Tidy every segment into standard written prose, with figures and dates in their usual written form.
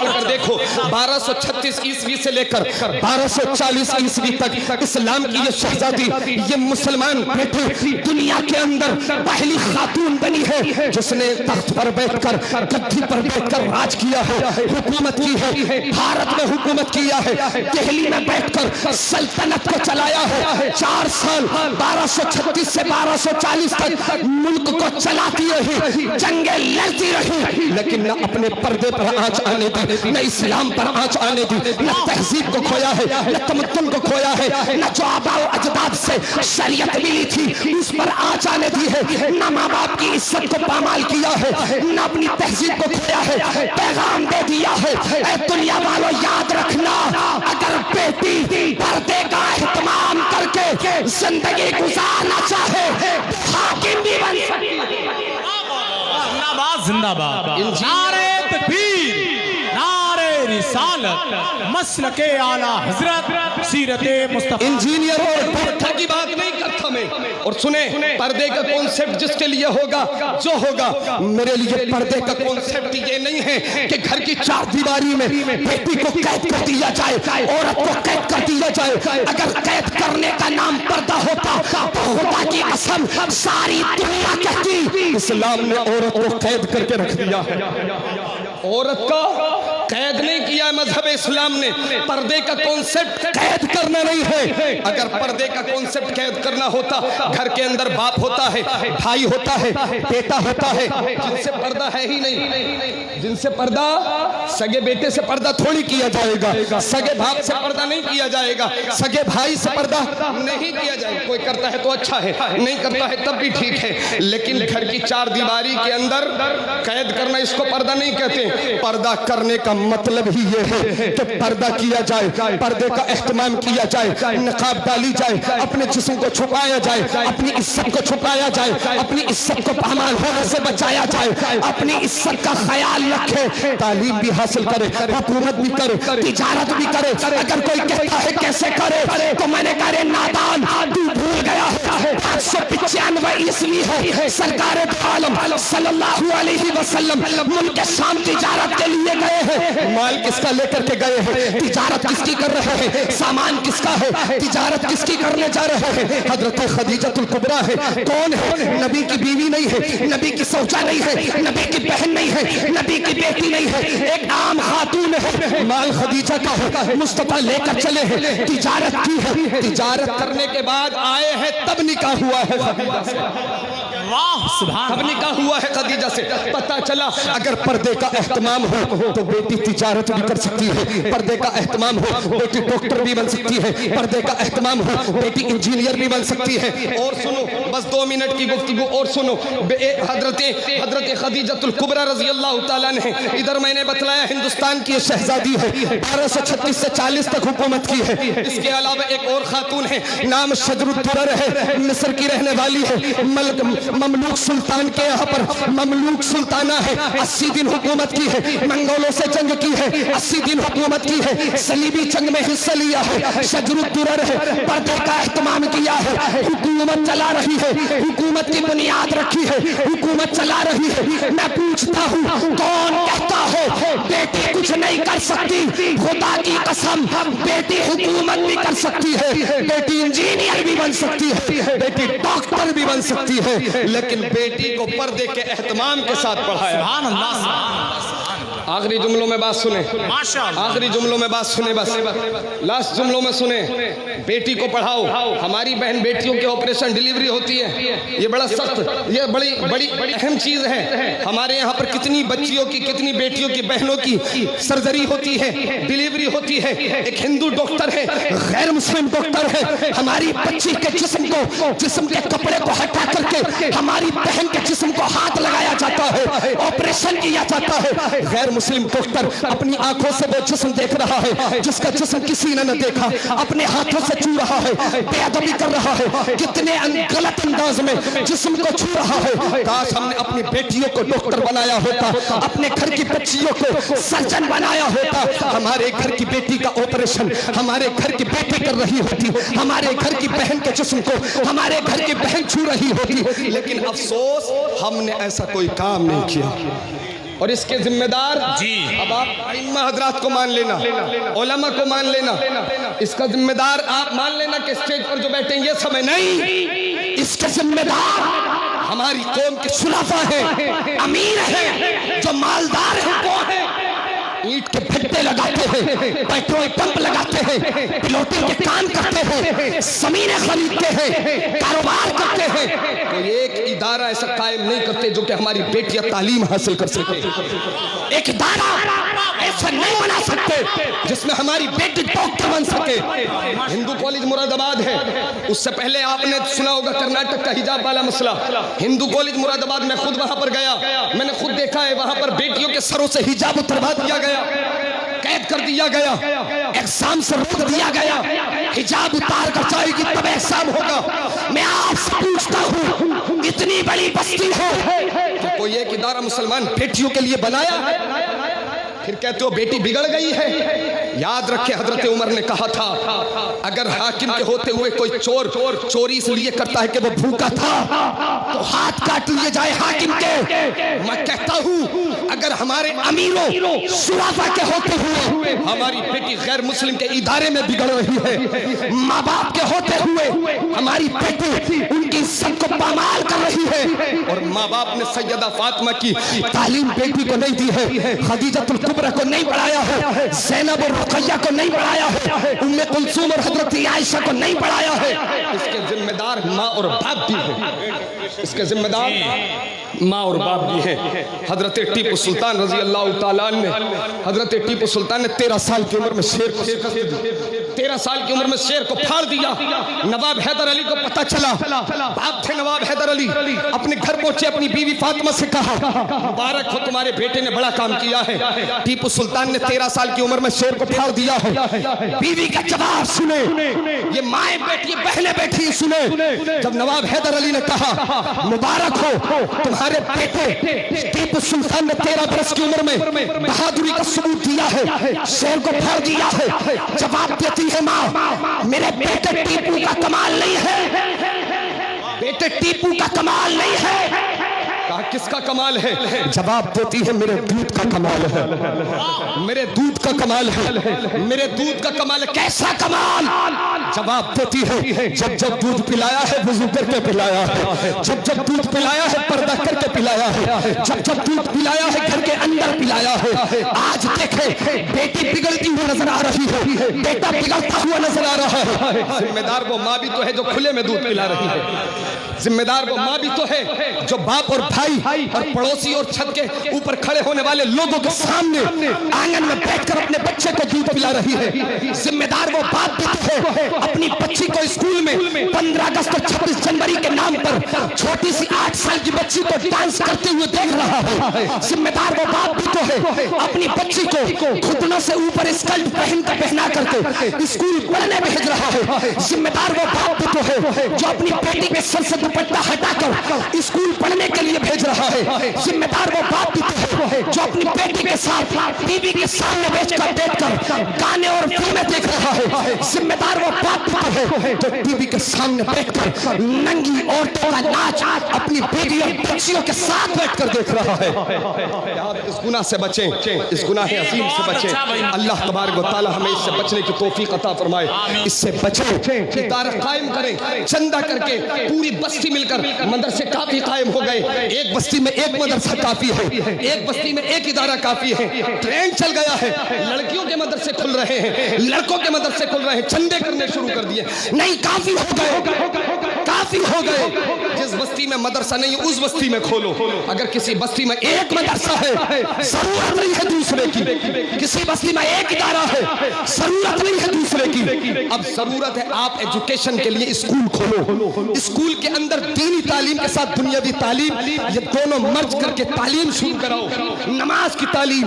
پڑھ کر دیکھو 1236 عیسوی سے لے کر 1240 عیسوی تک اسلام کی یہ شہزادی، یہ مسلمان بیٹی دنیا کے اندر پہلی خاتون بنی ہے جس نے تخت پر بیٹھ کر، گدی پر بیٹھ کر راج کیا ہے، حکومت کی ہے، بھارت میں حکومت کیا ہے، دہلی میں بیٹھ کر سلطنت کو چلایا ہے، 4 سال 1236 سے 1240 تک ملک کو چلاتی رہی، جنگیں لڑتی رہی، لیکن نہ اپنے پردے پر آنچ آنے دی، نہ اسلام پر آنچ آنے دی، نہ تہذیب کو کھویا ہے، نہ تمدن کو کھویا ہے، نہ جو آباء و اجداد سے شریعت ملی تھی اس پر آنچ آنے دی ہے، نہ ماں باپ کی عزت کو پامال کیا ہے، نہ اپنی تہذیب کو کھویا ہے، پیغام دے دیا ہے، اے دنیا والوں یاد رکھنا، اگر بیٹی پردے کا اہتمام کر کے زندگی گزارنا چاہے حاکم بھی بن سکتی ہے۔ زندہ باد، زندہ باد، نعرہ تکبیر، نعرہ رسالت، مسلک اعلیٰ حضرت، سیرت مصطفیٰ۔ انجینئر اور ڈاکٹر کی بات نہیں کرتا میں، اور سنیں پردے کا کانسیپٹ جس کے لیے ہوگا جو ہوگا، میرے لیے پردے کا کانسیپٹ یہ نہیں ہے کہ گھر کی 4 دیواری میں بیٹی کو قید کر دیا جائے، عورت کو قید کر دیا جائے۔ اگر قید کرنے کا نام پردہ ہوتا تو خدا کی قسم ساری دنیا کہتی اسلام نے عورت کو قید کر کے رکھ دیا ہے۔ عورت کا قید نہیں کیا مذہب اسلام نے، پردے کا کانسیپٹ قید کرنا نہیں ہے۔ اگر پردے کا کانسیپٹ قید کرنا ہوتا، گھر کے اندر باپ ہوتا ہے، بھائی ہوتا ہے، بیٹا ہوتا ہے، جن سے پردہ ہے ہی نہیں، جن سے پردہ، سگے بیٹے سے پردہ تھوڑی کیا جائے گا، سگے باپ سے پردہ نہیں کیا جائے گا، سگے بھائی سے پردہ نہیں کیا جائے گا۔ کوئی کرتا ہے تو اچھا ہے، نہیں کرتا ہے تب بھی ٹھیک ہے، لیکن گھر کی 4 دیواری کے اندر قید کرنا اس کو پردہ نہیں کہتے۔ پردہ کرنے کا مطلب ہی یہ ہے کہ پردہ کیا جائے، پردے کا اہتمام کیا جائے، نقاب ڈالی جائے، اپنے جسم کو چھپایا جائے، اپنی عزت کو چھپایا جائے، اپنی عزت کو پامال ہونے سے بچایا جائے، اپنی عزت کا خیال رکھے، تعلیم بھی حاصل کرے، حکومت بھی کرے، تجارت بھی کرے۔ اگر کوئی کہتا ہے کیسے کرے تو میں نے کہا نادان، تو بھول گیا ہے 895 عیسوی ہے، سرکار عالم صلی اللہ علیہ وسلم ملک شام تجارت کے لیے گئے ہیں۔ مال کس کا لے کر کے گئے ہیں؟ تجارت کس کی کر رہے ہیں؟ سامان کس کا ہے؟ تجارت کس کی کرنے جا رہے ہیں؟ حضرت خدیجہ الکبریٰ ہے۔ کون ہے؟ نبی کی بیوی نہیں ہے، نبی کی زوجہ نہیں ہے، نبی کی بہن نہیں ہے، نبی کی بیٹی نہیں ہے، ایک عام خاتون ہے۔ مال خدیجہ کا ہے، مصطفیٰ لے کر چلے ہیں، تجارت کی ہے، تجارت کرنے کے بعد آئے ہیں تب نکاح ہوا ہے خدیجہ سے، تب نکاح ہوا ہے خدیجہ سے۔ پتہ چلا اگر پردے کا اہتمام ہو تو بیٹی تجارت بھی کر سکتی ہے، پردے کا اہتمام ہو بیٹی ڈاکٹر بھی بن سکتی ہے، پردے کا اہتمام ہو بیٹی انجینئر بھی بن سکتی ہے۔ اور سنو، بس 2 منٹ کی گفتگو اور سنو، حضرت خدیجہ الکبریٰ رضی اللہ تعالیٰ نے، ادھر میں نے بتلایا ہندوستان کی شہزادی ہے، 1236 سے 40 تک حکومت کی ہے۔ اس کے علاوہ ایک اور خاتون ہے، نام شجر الدرر ہے، مصر کی رہنے والی ہے، مملوک سلطان کے یہاں پر مملوک سلطانہ ہے، 80 دن حکومت کی ہے، منگولوں سے جنگ کی ہے، 80 دن حکومت کی ہے، صلیبی جنگ میں حصہ لیا ہے، شجر الدرر ہے، پردے کا اہتمام کیا ہے، حکومت چلا رہی ہے، حکومت کی بنیاد رکھی ہے، حکومت چلا رہی ہے۔ میں پوچھتا ہوں کون کہتا ہے بیٹی کچھ نہیں کر سکتی؟ خدا کی قسم بیٹی حکومت بھی کر سکتی ہے، بیٹی انجینئر بھی بن سکتی ہے، بیٹی ڈاکٹر بھی بن سکتی ہے، لیکن بیٹی کو پردے کے اہتمام کے ساتھ پڑھایا۔ سبحان اللہ، سبحان اللہ۔ آخری جملوں میں بات سنیں، آخری جملوں میں بات سنیں، بس لاسٹ جملوں میں سنیں۔ بیٹی کو پڑھاؤ، ہماری بہن بیٹیوں کے آپریشن ڈیلیوری ہوتی ہے، یہ بڑا سخت، یہ بڑی اہم چیز ہے۔ ہمارے یہاں پر کتنی بچیوں کی، کتنی بیٹیوں کی، بہنوں کی سرجری ہوتی ہے، ڈیلیوری ہوتی ہے۔ ایک ہندو ڈاکٹر ہے، غیر مسلم ڈاکٹر ہے، ہماری بچی کے جسم کے کپڑے کو ہٹا کر کے ہماری بہن کے جسم کو ہاتھ لگایا جاتا ہے، آپریشن کیا جاتا ہے۔ غیر مسلم ڈاکٹر اپنی آنکھوں سے وہ جسم دیکھ رہا ہے جس کا جسم کسی نے نہ دیکھا، اپنے ہاتھوں سے چھو رہا ہے، بے ادبی کر رہا ہے، کتنے غلط انداز میں جسم کو چھو رہا ہے۔ کاش ہم نے اپنی بیٹیوں کو ڈاکٹر بنایا ہوتا، اپنے گھر کی بچیوں کو سرجن بنایا ہوتا، ہمارے گھر کی بیٹی کا آپریشن ہمارے گھر کی بیٹی کر رہی ہوتی، ہمارے گھر کی بہن کے جسم کو ہمارے گھر کی بہن چھو رہی ہوتی، لیکن افسوس ہم نے ایسا کوئی کام نہیں کیا۔ اور اس کے ذمہ دار جی اب آپ ائمہ حضرات کو مان لینا، علماء کو مان لینا، اس کا ذمہ دار آپ مان لینا کہ اسٹیج پر جو بیٹھے ہیں یہ سب نہیں، اس کے ذمہ دار ہماری قوم کے شرفا ہیں، امیر ہیں، جو مالدار ہیں وہ ہیں، اینٹ کے بھٹے لگاتے ہیں، پیٹرول پمپ لگاتے ہیں، پلوٹنگ کے کام کرتے ہیں، زمینیں خریدتے ہیں، کاروبار کرتے ہیں، کوئی ایک ادارہ ایسا قائم نہیں کرتے جو کہ ہماری بیٹیاں تعلیم حاصل کر سکے، ایک ادارہ ایسا نہیں بنا سکتے جس میں ہماری بیٹی ڈاکٹر بن سکے۔ ہندو کالج مراد آباد ہے، اس سے پہلے آپ نے سنا ہوگا کرناٹک کا حجاب والا مسئلہ، ہندو کالج مراد آباد میں خود وہاں پر گیا، میں نے خود دیکھا ہے وہاں پر بیٹیوں کے سروں سے حجاب اتروا دیا گیا، قید کر دیا گیا، ایگزام سے روک دیا گیا، حجاب اتار کر جائے گی تب ایگزام ہوگا۔ میں آپ سے پوچھتا ہوں اتنی بڑی بستی ہے کہ کوئی ایک ادارہ مسلمان بیٹیوں کے لیے بنایا ہے؟ پھر کہتے ہو بیٹی بگڑ گئی ہے۔ یاد رکھے حضرت عمر نے کہا تھا اگر حاکم کے ہوتے ہوئے کوئی چور چوری اس لیے کرتا ہے کہ وہ بھوکا تھا تو ہاتھ کاٹ لیے جائے حاکم کے۔ میں کہتا ہوں اگر ہمارے امیروں شرفا کے ہوتے ہوئے ہماری بیٹی غیر مسلم کے ادارے میں بگڑ رہی ہے، ماں باپ کے ہوتے ہوئے ہماری بیٹی ان کی عزت کو پامال کر رہی ہے، اور ماں باپ نے سیدہ فاطمہ کی تعلیم بیٹی کو نہیں دی ہے، خدیجہ الکبریٰ کو نہیں پڑھایا ہے، زینب اور رقیہ کو نہیں پڑھایا ہے، ام کلثوم اور حضرت عائشہ کو نہیں پڑھایا ہے، اس کے ذمہ دار ماں اور باپ بھی ہیں، اس کے ذمہ دار ماں اور باپ بھی ہیں۔ حضرت ٹیپو سلطان رضی اللہ تعالیٰ عنہ حضرت ٹیپو سلطان نے 13 سال کی عمر میں شیر کو شکست دی، 13 سال کی عمر میں شیر کو پھاڑ دیا۔ نواب حیدر علی کو پتہ چلا، باپ تھے نواب حیدر علی، اپنے گھر پہنچے، اپنی بیوی فاطمہ سے کہا مبارک ہو تمہارے بیٹے نے بڑا کام کیا ہے۔ ٹیپو سلطان نے 13 سال کی عمر میں شیر کو پھاڑ دیا ہے۔ بیوی کا جواب سنے، یہ مائیں بیٹھی بہنیں بیٹھی سنے، جب نواب حیدر علی نے کہا مبارک ہو تمہارے بیٹے ٹیپو سلطان نے 13 برس کی عمر میں بہادری کا ثبوت دیا ہے، شیر کو پھاڑ دیا ہے، جواب دیتی ہے ماں میرے بیٹے ٹیپو کا کمال نہیں ہے، بیٹے ٹیپو کا کمال نہیں ہے۔ کہا کس کا کمال ہے؟ جواب دیتی ہے میرے دودھ کا کمال ہے، میرے دودھ کا کمال ہے، میرے دودھ کا کمال ہے۔ کیسا کمال؟ جواب دیتی ہے جب جب دودھ پلایا ہے وضو کر کے پلایا ہے، جب جب دودھ پلایا ہے پردہ کر کے پلایا ہے، جب جب دودھ پلایا ہے گھر کے اندر پلایا ہے۔ آج دیکھیں بیٹی بگڑتی ہوئی نظر آ رہی ہے، بیٹا بگڑتا ہوا نظر آ رہا ہے۔ ذمہ دار وہ ماں بھی تو ہے جو کھلے میں دودھ پلا رہی ہے، ذمہ دار وہ ماں بھی تو ہے جو باپ اور بھائی اور پڑوسی اور چھت کے اوپر کھڑے ہونے والے لوگوں کے سامنے آنگن میں بیٹھ کر اپنے بچے کو دودھ پلا رہی ہے۔ ذمہ دار وہ باپ بھی تو ہے اپنی بچی کو اسکول میں 15 اگست اور 26 جنوری کے نام پر چھوٹی سی 8 سال کی بچی کو ڈانس کرتے ہوئے دیکھ رہا ہے۔ ذمہ دار وہ باپ بھی تو ہے اپنی بچی کو گھٹنوں سے اوپر اسکرٹ پہنا کر کے اسکول پڑھنے بھیج رہا ہے۔ ذمہ دار وہ باپ بھی تو ہے جو اپنی بیٹی کے سر سے دوپٹہ ہٹا کر اسکول پڑھنے کے لیے بھیج رہا ہے۔ ذمہ دار وہ باپ بھی تو ہے جو اپنی بیٹی کے ساتھ ٹی وی کے سامنے بیٹھ کر گانے اور فلمیں دیکھ رہا ہے۔ ذمہ دار وہ باپ بھی تو ہے جو ٹی وی کے سامنے بیٹھ کر ننگی عورتوں کا ناچ اپنی بیٹی اور بچیوں کے ساتھ بیٹھ کر دیکھ رہا ہے۔ اس گناہ سے بچیں، اس گناہ عظیم سے بچیں۔ اللہ تبارک و تعالی ہمیں اس سے بچنے کی توفیق عطا فرمائے۔ اس سے بچیں، ادارہ قائم کریں، چندہ کر کے پوری بستی مل کر مدرسے کافی قائم ہو گئے۔ ایک بستی میں ایک مدرسہ کافی ہے، ایک بستی میں ایک ادارہ کافی ہے۔ ٹرینڈ چل گیا ہے، لڑکیوں کے مدرسے کھل رہے ہیں، لڑکوں کے مدرسے کھل رہے ہیں، چندے کرنے شروع کر دیے۔ نہیں، کافی ہو گئے، کافی ہو گئے۔ جس بستی میں مدرسہ نہیں ہے اس بستی میں کھولو۔ اگر کسی بستی میں ایک مدرسہ ہے ضرورت نہیں ہے دوسرے کی، کسی بستی میں ایک ادارہ ہے ضرورت نہیں ہے دوسرے کی۔ اب ضرورت ہے آپ ایجوکیشن کے لیے اسکول کھولو، اسکول کے اندر دینی تعلیم کے ساتھ دنیاوی تعلیم، یہ دونوں مرج کر کے تعلیم شروع کراؤ۔ نماز کی تعلیم،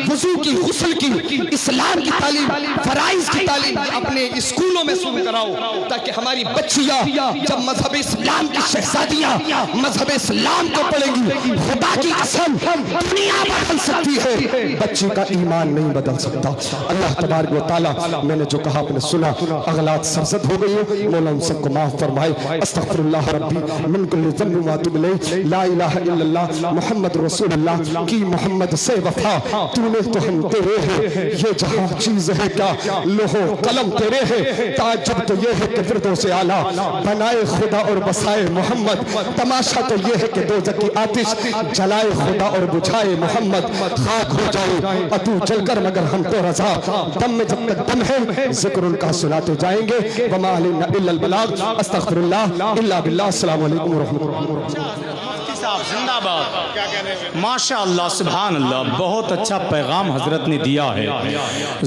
وضو کی، غسل کی، اسلام کی تعلیم، فرائض کی تعلیم اپنے اسکولوں میں شروع کراؤ، تاکہ ہماری بچیاں جب مذہب اسلام کی شہزادیاں مذہب اسلام کو پڑھیں گی، خدا کی قسم دنیا بدل سکتی ہے۔ بچی بچی کا ایمان نہیں بدل سکتا. اللہ تبارک و تعالیٰ میں نے جو کہا آپ نے سنا, اغلاط سرزد ہو گئی ہیں, مولا ان سب کو معاف فرمائے. استغفر اللہ ربی من کل ذنب و اتوب الیہ. لا الہ الا اللہ محمد رسول اللہ کی محمد سے وفا, تو نے تو ہم تیرے ہیں, یہ جہاں چیز ہے کیا لوح و قلم تیرے ہیں. تعجب تو یہ ہے کہ فردوس اعلیٰ بنائے خدا اور بسائے محمد. تماشا تو یہ ہے کہ دوزخ کی آتش جلائے خدا اور بجھائے محمد. خاک ہو جائے اتو جل کر مگر ہم تو رضا, دم میں جب تک دم ہے ذکر ان کا سناتے جائیں گے. وما علینا الا البلاغ. استغفر اللہ الا باللہ. السلام علیکم ورحمۃ اللہ. صاحب زندہ باد. ماشاء اللہ سبحان اللہ, بہت اچھا پیغام حضرت نے دیا ہے.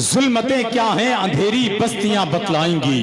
ظلمتیں کیا ہیں اندھیری بستیاں بتلائیں گی.